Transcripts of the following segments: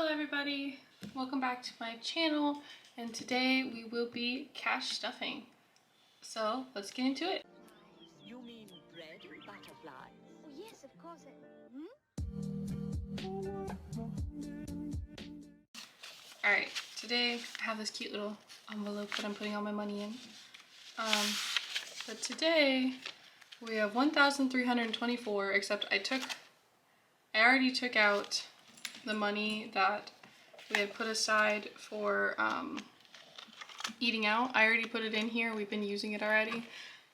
everybody, welcome back to my channel, and today we will be cash stuffing. So let's get into it. You mean bread, butterfly? Oh, yes, of course. Alright, today I have this cute little envelope that I'm putting all my money in. But today we have 1,324, except I already took out the money that we had put aside for eating out. I already put it in here. We've been using it already.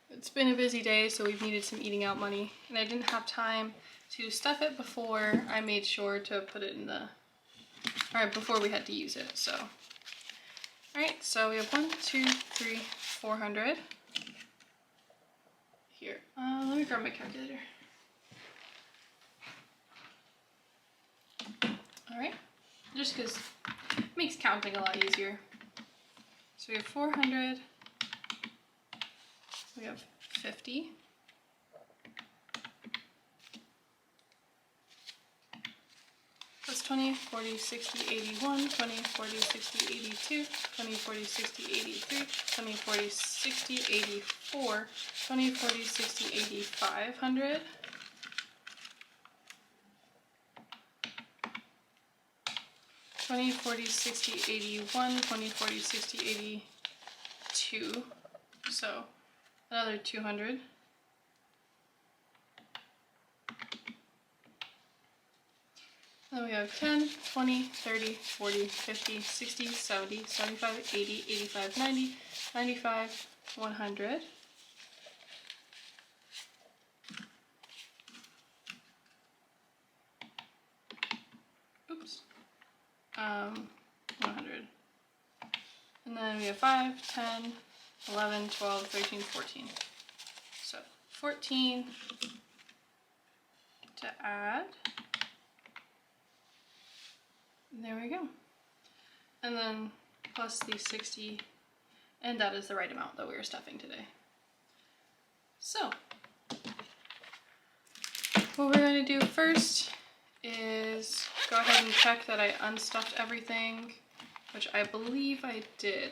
It's been a busy day, so we've needed some eating out money, and I didn't have time to stuff it before I made sure to put it in the, before we had to use it. So, alright, so we have 1, 2, 3, 400. Here, let me grab my calculator. Alright, just because it makes counting a lot easier. So we have 400, we have 50, plus 20, 40, 60, 81, 20, 40, 60, 82, 20, 40, 60, 83, 20, 40, 60, 84, 20, 40, 60, 8500. 20, 40, 60, 81, 20, 40, 60, 82, so another 200. Then we have 10, 20, 30, 40, 50, 60, 70, 75, 80, 85, 90, 95, 100. Oops. 100. And then we have 5, 10, 11, 12, 13, 14. So 14 to add. There we go. And then plus the 60, and that is the right amount that we were stuffing today. So what we're going to do first is go ahead and check that I unstuffed everything, which I believe I did.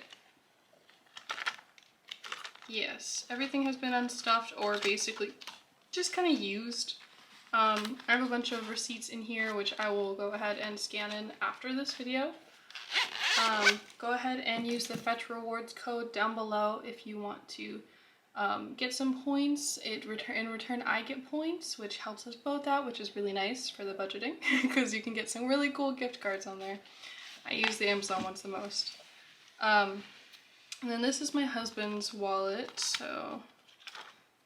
Yes, everything has been unstuffed or basically just kind of used. I have a bunch of receipts in here, which I will go ahead and scan in after this video. Go ahead and use the Fetch Rewards code down below if you want to get some points. In return, I get points, which helps us both out, which is really nice for the budgeting because you can get some really cool gift cards on there. I use the Amazon ones the most. And then this is my husband's wallet, so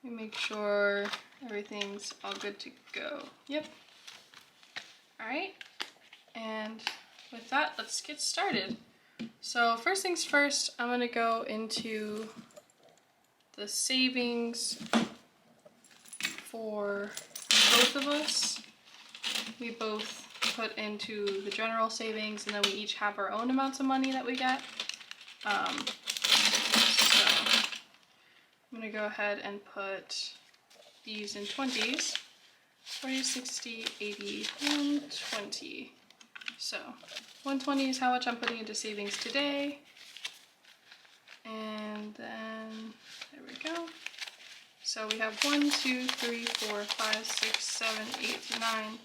let me make sure everything's all good to go. Yep. Alright, and with that, let's get started. So first things first, I'm going to go into the savings for both of us. We both put into the general savings, and then we each have our own amounts of money that we get. So I'm going to go ahead and put these in 20s. 40, 60, 80, 120. So 120 is how much I'm putting into savings today. And then there we go. So we have 1, 2, 3, 4, 5, 6, 7, 8, 9,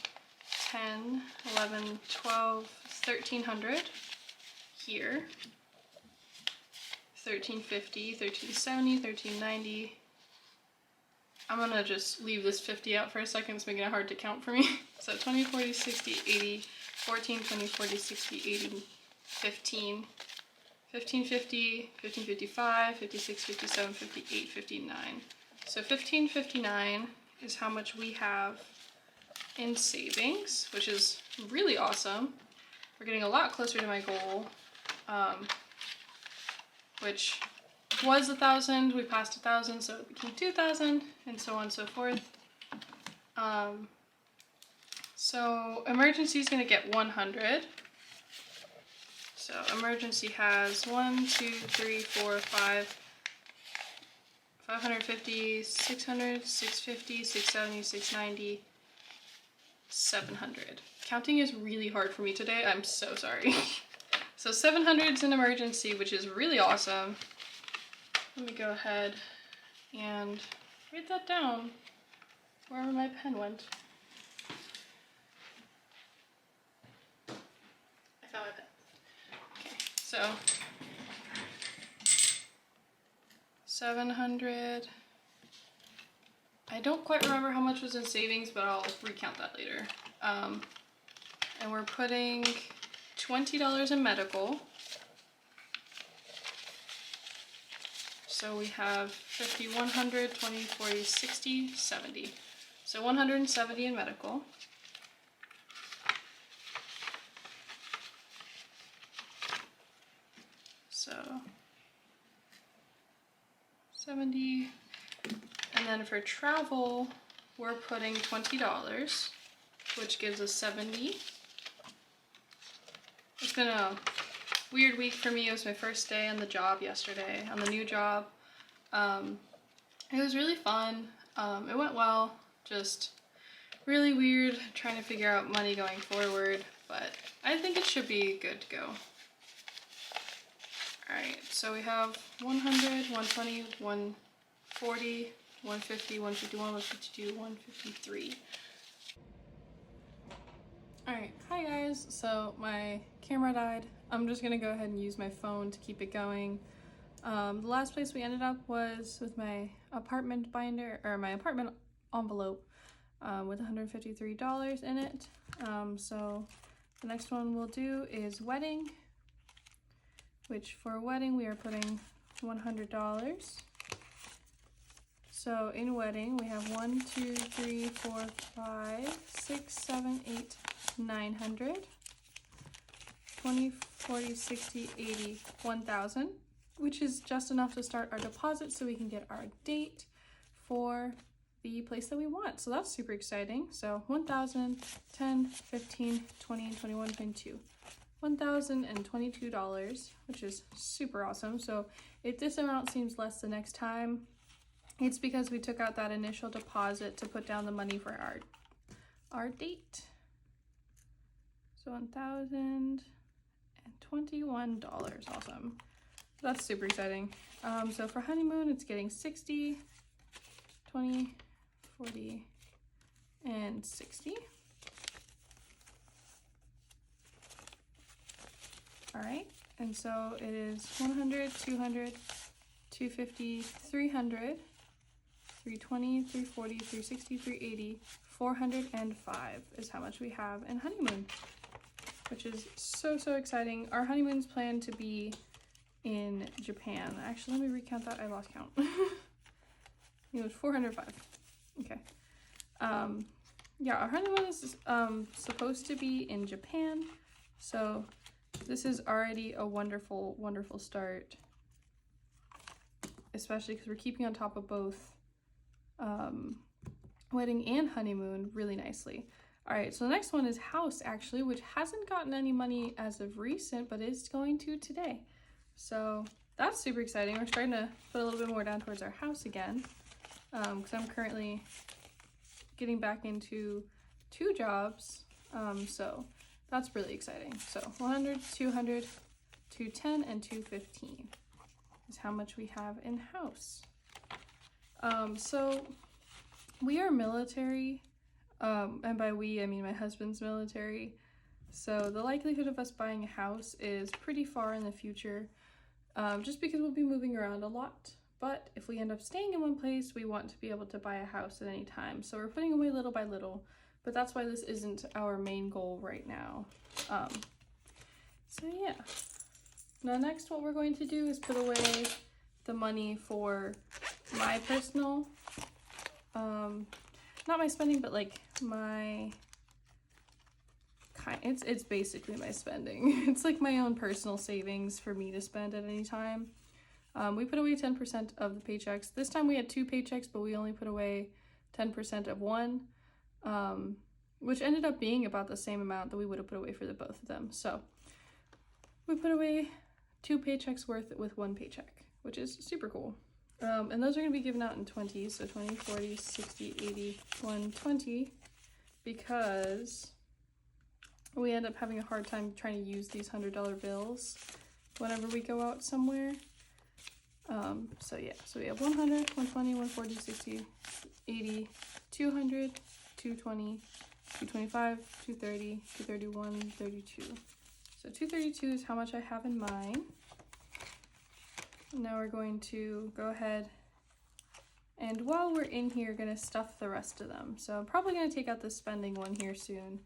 10, 11, 12, 1,300 here. 1350, 1370, 1390. I'm gonna just leave this 50 out for a second. It's making it hard to count for me. So 20, 40, 60, 80, 14, 20, 40, 60, 80, 15, 1550, 1555, 56, 57, 58, 59. So 1559 is how much we have in savings, which is really awesome. We're getting a lot closer to my goal, which was 1,000. We passed 1,000, so it became 2,000, and so on and so forth. So emergency is going to get 100. So emergency has 1, 2, 3, 4, 5, 550, 600, 650, 670, 690, 700 Counting is really hard for me today. I'm so sorry. So 700 is an emergency, which is really awesome. Let me go ahead and write that down wherever my pen went. I found my pen. Okay, so 700. I don't quite remember how much was in savings, but I'll recount that later. And we're putting $20 in medical. So we have 50, 100, 20, 40, 60, 70. So 170 in medical. So 70. And then for travel, we're putting $20, which gives us 70. It's been a weird week for me. It was my first day on the job yesterday, on the new job. It was really fun. It went well, just really weird trying to figure out money going forward, but I think it should be good to go. Alright, so we have 100, 120, 140, 150, 151, 152, 153. Alright, hi guys. So my camera died. I'm just gonna go ahead and use my phone to keep it going. The last place we ended up was with my apartment binder, or my apartment envelope, with $153 in it. So the next one we'll do is wedding, which for a wedding we are putting $100. So in wedding we have 1, 2, 3, 4, 5, 6, 7, 8, 900, 20, 40, 60, 80, 1,000, which is just enough to start our deposit so we can get our date for the place that we want. So that's super exciting. So 1,000, 10, 15, 20, 21, 22. $1,022, which is super awesome. So if this amount seems less the next time, it's because we took out that initial deposit to put down the money for our date. So $1,021, awesome. That's super exciting. So for honeymoon, it's getting 60, 20, 40, and 60. All right, and so it is 100, 200, 250, 300, 320, 340, 360, 380, 405 is how much we have in honeymoon, which is so exciting. Our honeymoon's planned to be in Japan. Actually, let me recount that. I lost count. It was 405. Okay. Yeah, our honeymoon is supposed to be in Japan, so this is already a wonderful start, especially because we're keeping on top of both wedding and honeymoon really nicely. All right, so the next one is house, actually, which hasn't gotten any money as of recent, but is going to today. So that's super exciting. We're starting to put a little bit more down towards our house again, because I'm currently getting back into 2 jobs, so that's really exciting. So 100, 200, 210, and 215 is how much we have in house. So we are military, and by we I mean my husband's military, so the likelihood of us buying a house is pretty far in the future, just because we'll be moving around a lot. But if we end up staying in one place, we want to be able to buy a house at any time, so we're putting away little by little, but that's why this isn't our main goal right now. So yeah, now next what we're going to do is put away the money for my personal, not my spending, but like my it's basically my spending. It's like my own personal savings for me to spend at any time. We put away 10% of the paychecks. This time we had 2 paychecks, but we only put away 10% of one, which ended up being about the same amount that we would have put away for the both of them. So we put away 2 paychecks worth with 1 paycheck, which is super cool. And those are going to be given out in 20s, so 20, 40, 60, 80, 120, because we end up having a hard time trying to use these $100 bills whenever we go out somewhere. So yeah, so we have 100, 120, 140, 60, 80, 200, 220, 225, 230, 231, 32. So 232 is how much I have in mine. Now we're going to go ahead and while we're in here, gonna stuff the rest of them. So I'm probably gonna take out the spending one here soon.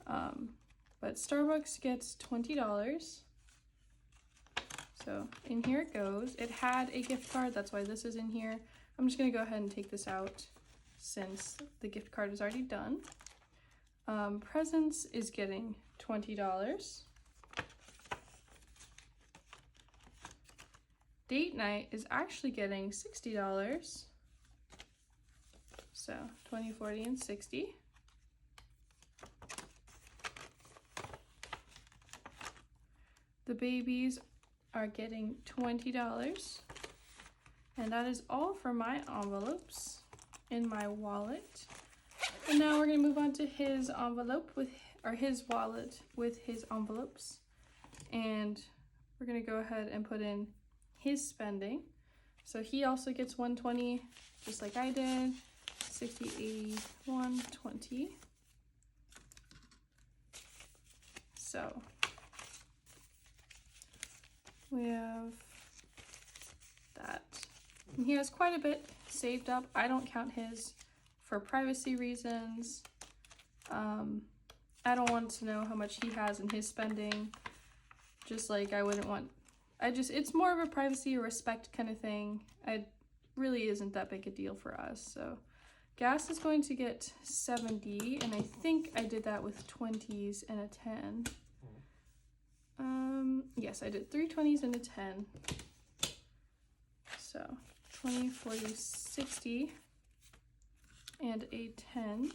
But Starbucks gets $20. So in here it goes. It had a gift card, that's why this is in here. I'm just gonna go ahead and take this out since the gift card is already done. Presents is getting $20. Date night is actually getting $60. So 20, 40, and 60. The babies are getting $20. And that is all for my envelopes in my wallet. And now we're gonna move on to his envelope with, or his wallet with his envelopes. And we're gonna go ahead and put in his spending. So he also gets 120, just like I did. 60, 80, 120. So we have that. And he has quite a bit saved up. I don't count his for privacy reasons. I don't want to know how much he has in his spending. Just like I wouldn't want, it's more of a privacy or respect kind of thing. It really isn't that big a deal for us. So gas is going to get 70, and I think I did that with 20s and a 10. Yes, I did 3 20s and a 10. So 20, 40, 60, and a 10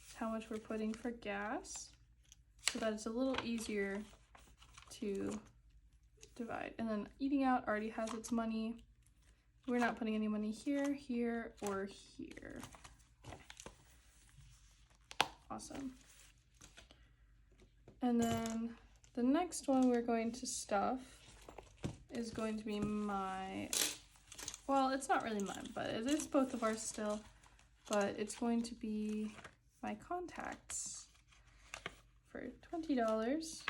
is how much we're putting for gas, so that it's a little easier to divide. And then eating out already has its money. We're not putting any money here, here, or here. Okay. Awesome. And then the next one we're going to stuff is going to be my, well, it's not really mine, but it is both of ours still, but it's going to be my contacts for $20.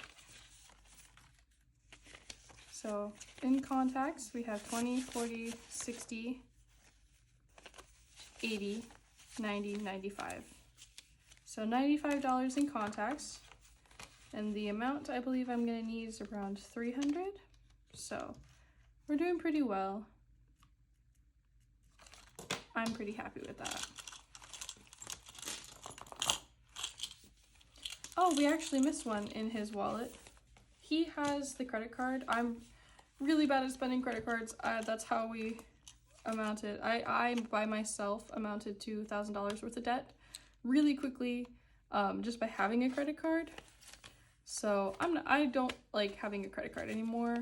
So in contacts, we have 20, 40, 60, 80, 90, 95. So $95 in contacts. And the amount I believe I'm gonna need is around 300. So we're doing pretty well. I'm pretty happy with that. Oh, we actually missed one in his wallet. He has the credit card. I'm really bad at spending credit cards. That's how we amounted. I by myself amounted to $1,000 worth of debt really quickly, just by having a credit card. So I don't like having a credit card anymore.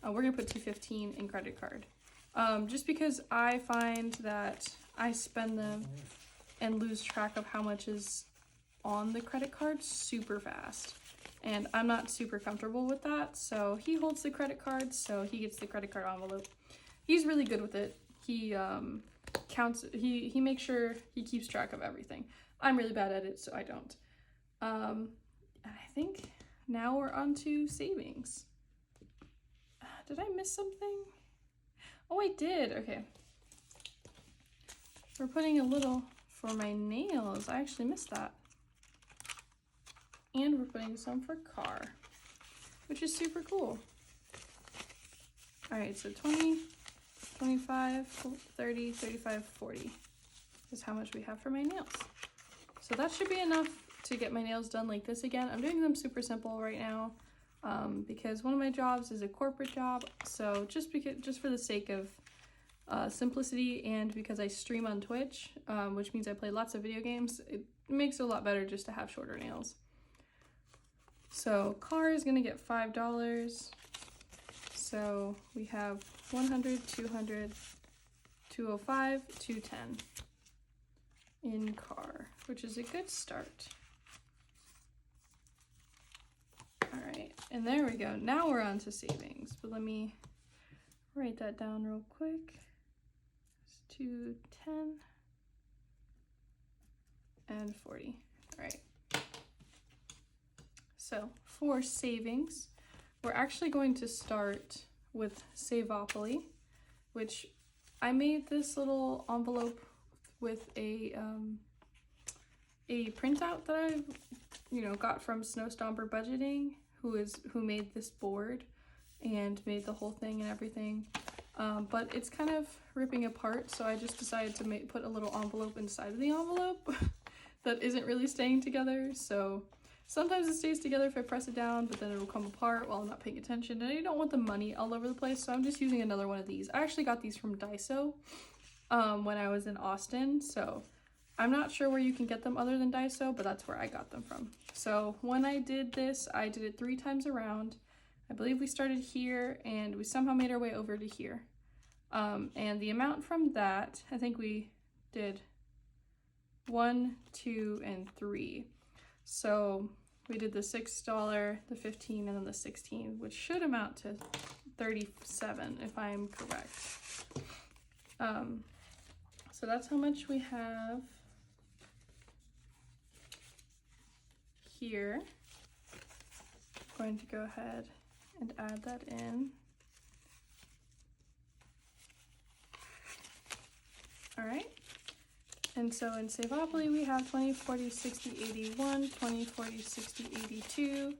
We're gonna put $215 in credit card, just because I find that I spend them and lose track of how much is on the credit card super fast. And I'm not super comfortable with that, so he holds the credit card, so he gets the credit card envelope. He's really good with it. He counts, he makes sure he keeps track of everything. I'm really bad at it, so I don't. And I think now we're on to savings. Did I miss something? Oh, I did. Okay. We're putting a little for my nails. I actually missed that. And we're putting some for car, which is super cool. All right, so 20, 25, 30, 35, 40 is how much we have for my nails. So that should be enough to get my nails done like this again. I'm doing them super simple right now because one of my jobs is a corporate job. So just for the sake of simplicity, and because I stream on Twitch, which means I play lots of video games, it makes it a lot better just to have shorter nails. So car is gonna get $5. So we have 100, 200, 205, 210 in car, which is a good start. And there we go. Now we're on to savings. But let me write that down real quick. It's 210 and 40. All right. So for savings, we're actually going to start with Saveopoly, which I made this little envelope with a printout that I, got from Snowstomper Budgeting, who made this board and made the whole thing and everything. But it's kind of ripping apart, so I just decided to put a little envelope inside of the envelope that isn't really staying together. So sometimes it stays together if I press it down, but then it'll come apart while I'm not paying attention, and I don't want the money all over the place, so I'm just using another one of these. I actually got these from Daiso when I was in Austin, so I'm not sure where you can get them other than Daiso, but that's where I got them from. So when I did this, I did it 3 times around. I believe we started here, and we somehow made our way over to here. And the amount from that, I think we did 1, 2, and 3. So we did the $6, the 15, and then the 16, which should amount to 37 if I'm correct. So that's how much we have here. I'm going to go ahead and add that in. All right. And so in Saveopoly, we have 20, 40, 60, 81, 20, 40, 60, 82,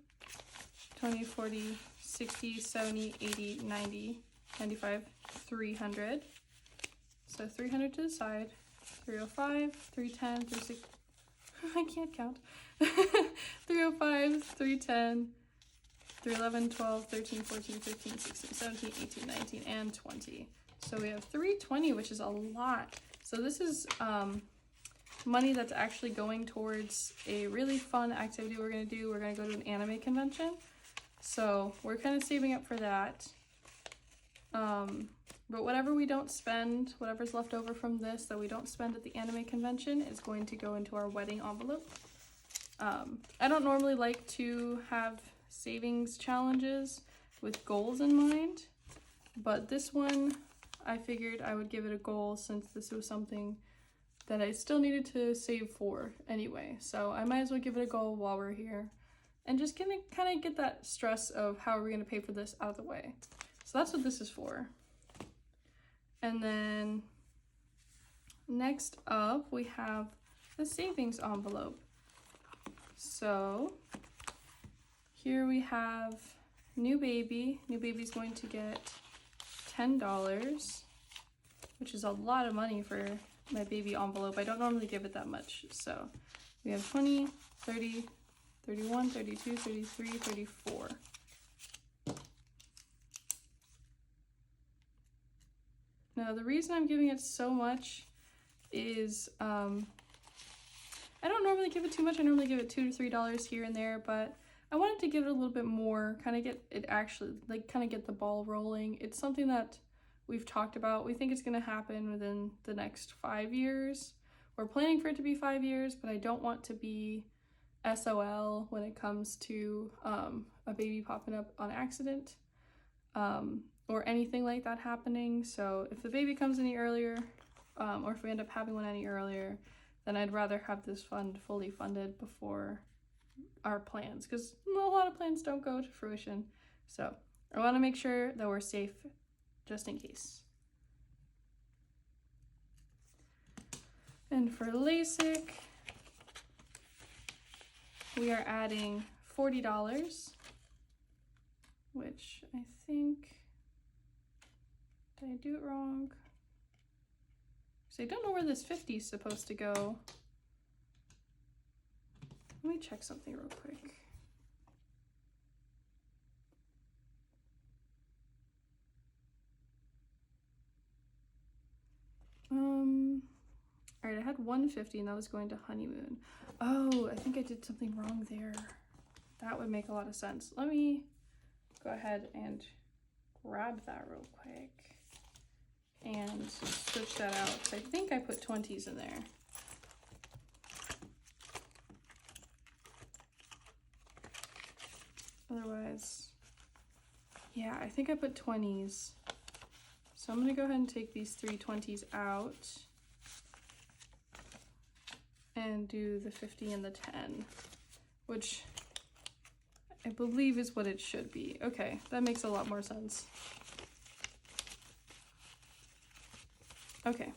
20, 40, 60, 70, 80, 90, 95, 300. So 300 to the side, 305, 310, 360, I can't count, 305, 310, 311, 12, 13, 14, 15, 16, 17, 18, 19, and 20. So we have 320, which is a lot. So this is money that's actually going towards a really fun activity we're going to do. We're going to go to an anime convention. So we're kind of saving up for that. But whatever we don't spend, whatever's left over from this that we don't spend at the anime convention is going to go into our wedding envelope. I don't normally like to have savings challenges with goals in mind, but this one I figured I would give it a goal since this was something that I still needed to save for anyway. So I might as well give it a goal while we're here and just kind of get that stress of how are we going to pay for this out of the way. So that's what this is for. And then next up we have the savings envelope. So here we have new baby. New baby's going to get $10, which is a lot of money for my baby envelope. I don't normally give it that much. So we have 20, 30, 31, 32, 33, 34. Now the reason I'm giving it so much is I don't normally give it too much. I normally give it $2 to $3 here and there, but I wanted to give it a little bit more, kind of get it actually, kind of get the ball rolling. It's something that we've talked about. We think it's going to happen within the next 5 years. We're planning for it to be 5 years, but I don't want to be SOL when it comes to a baby popping up on accident or anything like that happening. So if the baby comes any earlier, or if we end up having one any earlier, then I'd rather have this fund fully funded before our plans, because a lot of plans don't go to fruition. So I want to make sure that we're safe just in case. And for LASIK, we are adding $40, which I think, did I do it wrong? So I don't know where this 50 is supposed to go. Let me check something real quick. All right, I had 150 and that was going to honeymoon. Oh, I think I did something wrong there. That would make a lot of sense. Let me go ahead and grab that real quick and switch that out. So I think I put 20s in there. Otherwise, size. Yeah, I think I put 20s. So I'm gonna go ahead and take these 3 20s out and do the 50 and the 10, which I believe is what it should be. Okay, that makes a lot more sense. Okay,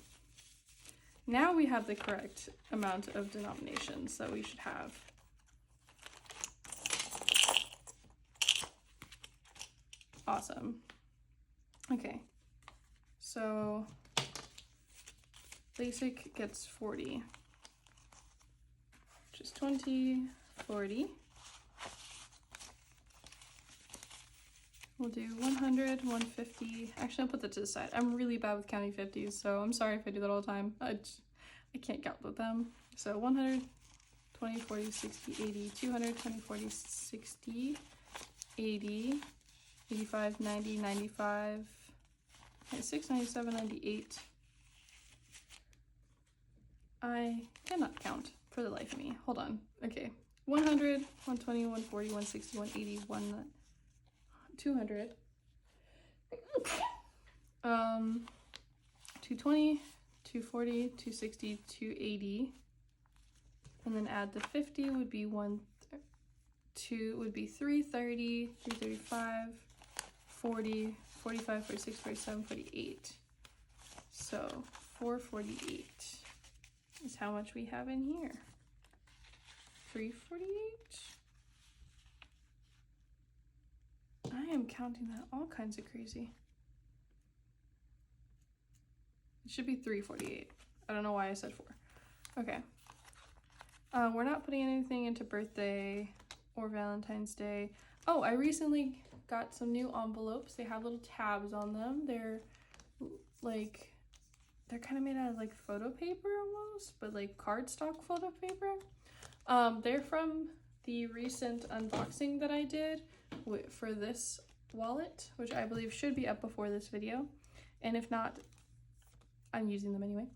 now we have the correct amount of denominations that we should have. Awesome. Okay, so basic gets 40, which is 20, 40. We'll do 100, 150. Actually, I'll put that to the side. I'm really bad with counting 50s, so I'm sorry if I do that all the time. I can't count with them. So 100, 20, 40, 60, 80, 200, 20, 40, 60, 80, 85, 90, 95, 96, 97, 98. I cannot count for the life of me. Hold on. Okay. 100, 120, 140, 160, 180, 200. 220, 240, 260, 280. And then add the 50 would be 330, 335, 40, 45, 46, 47, 48. So 448 is how much we have in here. 348. I am counting that all kinds of crazy. It should be 348. I don't know why I said 4. Okay. We're not putting anything into birthday or Valentine's Day. Oh, I recently got some new envelopes. They have little tabs on them. They're kind of made out of like photo paper almost, but like cardstock photo paper. They're from the recent unboxing that I did for this wallet, which I believe should be up before this video. And if not, I'm using them anyway.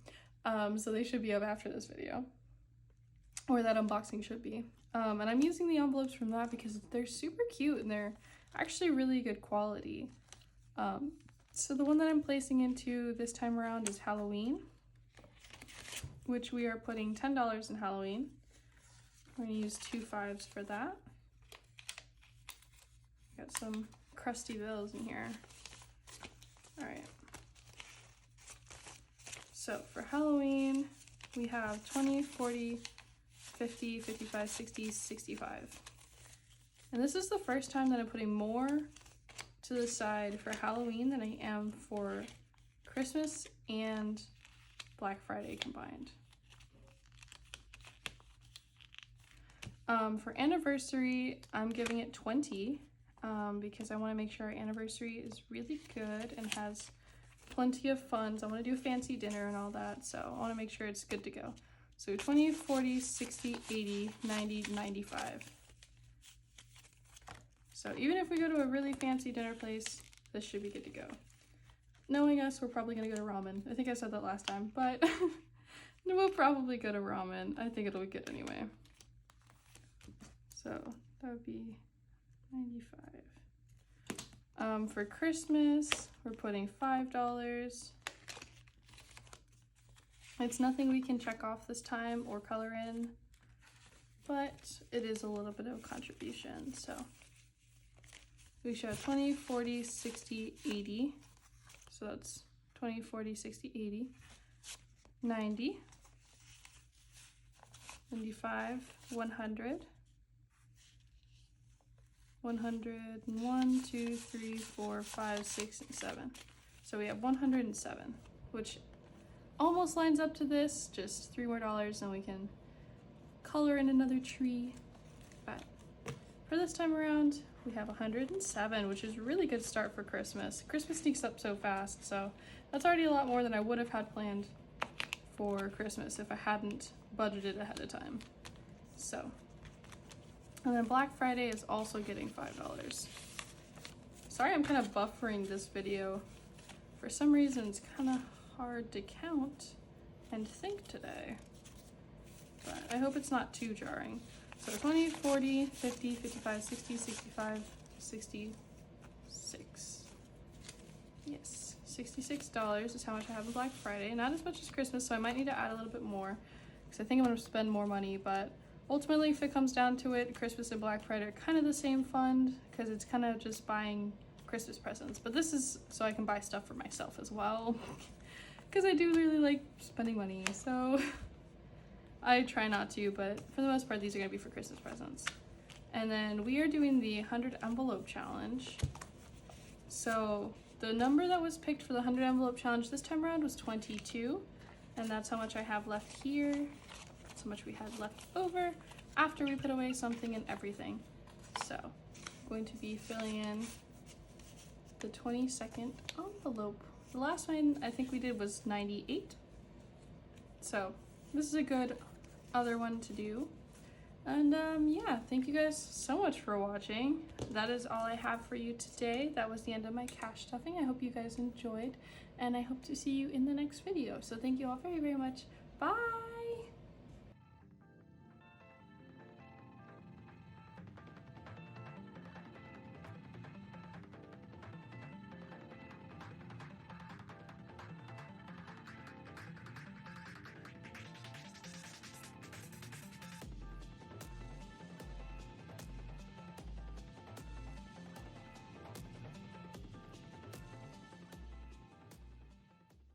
So they should be up after this video, or that unboxing should be. And I'm using the envelopes from that because they're super cute and they're actually really good quality. So the one that I'm placing into this time around is Halloween, which we are putting $10 in Halloween. We're gonna use 2 5s for that. Got some crusty bills in here. All right. So for Halloween, we have 20, 40, 50, 55, 60, 65. And this is the first time that I'm putting more to the side for Halloween than I am for Christmas and Black Friday combined. For anniversary, I'm giving it 20 because I want to make sure our anniversary is really good and has plenty of funds. I want to do a fancy dinner and all that, so I want to make sure it's good to go. So 20, 40, 60, 80, 90, 95. So even if we go to a really fancy dinner place, this should be good to go. Knowing us, we're probably going to go to ramen. I think I said that last time, but we'll probably go to ramen. I think it'll be good anyway. So that would be 95. For Christmas, we're putting $5. It's nothing we can check off this time or color in, but it is a little bit of a contribution. So we show 20, 40, 60, 80. So that's 20, 40, 60, 80, 90, 95, 100, 101, 2, 3, 4, 5, 6, and 7. So we have 107, which almost lines up to this, just $3 more and we can color in another tree. But for this time around, we have 107, which is a really good start for Christmas. Christmas sneaks up so fast, so that's already a lot more than I would have had planned for Christmas if I hadn't budgeted ahead of time. So, and then Black Friday is also getting $5. Sorry, I'm kind of buffering this video. For some reason, it's kind of hard to count and think today, but I hope it's not too jarring. So 20, 40, 50, 55, 60, 65, $66. Yes, $66 is how much I have on Black Friday. Not as much as Christmas, so I might need to add a little bit more because I think I'm going to spend more money, but ultimately, if it comes down to it, Christmas and Black Friday are kind of the same fund because it's kind of just buying Christmas presents. But this is so I can buy stuff for myself as well because I do really like spending money, so I try not to, but for the most part, these are going to be for Christmas presents. And then we are doing the 100 envelope challenge. So the number that was picked for the 100 envelope challenge this time around was 22, and that's how much I have left here. That's how much we had left over after we put away something and everything. So I'm going to be filling in the 22nd envelope. The last one I think we did was 98. So this is a good other one to do. And yeah, thank you guys so much for watching. That is all I have for you today. That was the end of my cash stuffing. I hope you guys enjoyed, and I hope to see you in the next video. So thank you all very, very much. Bye!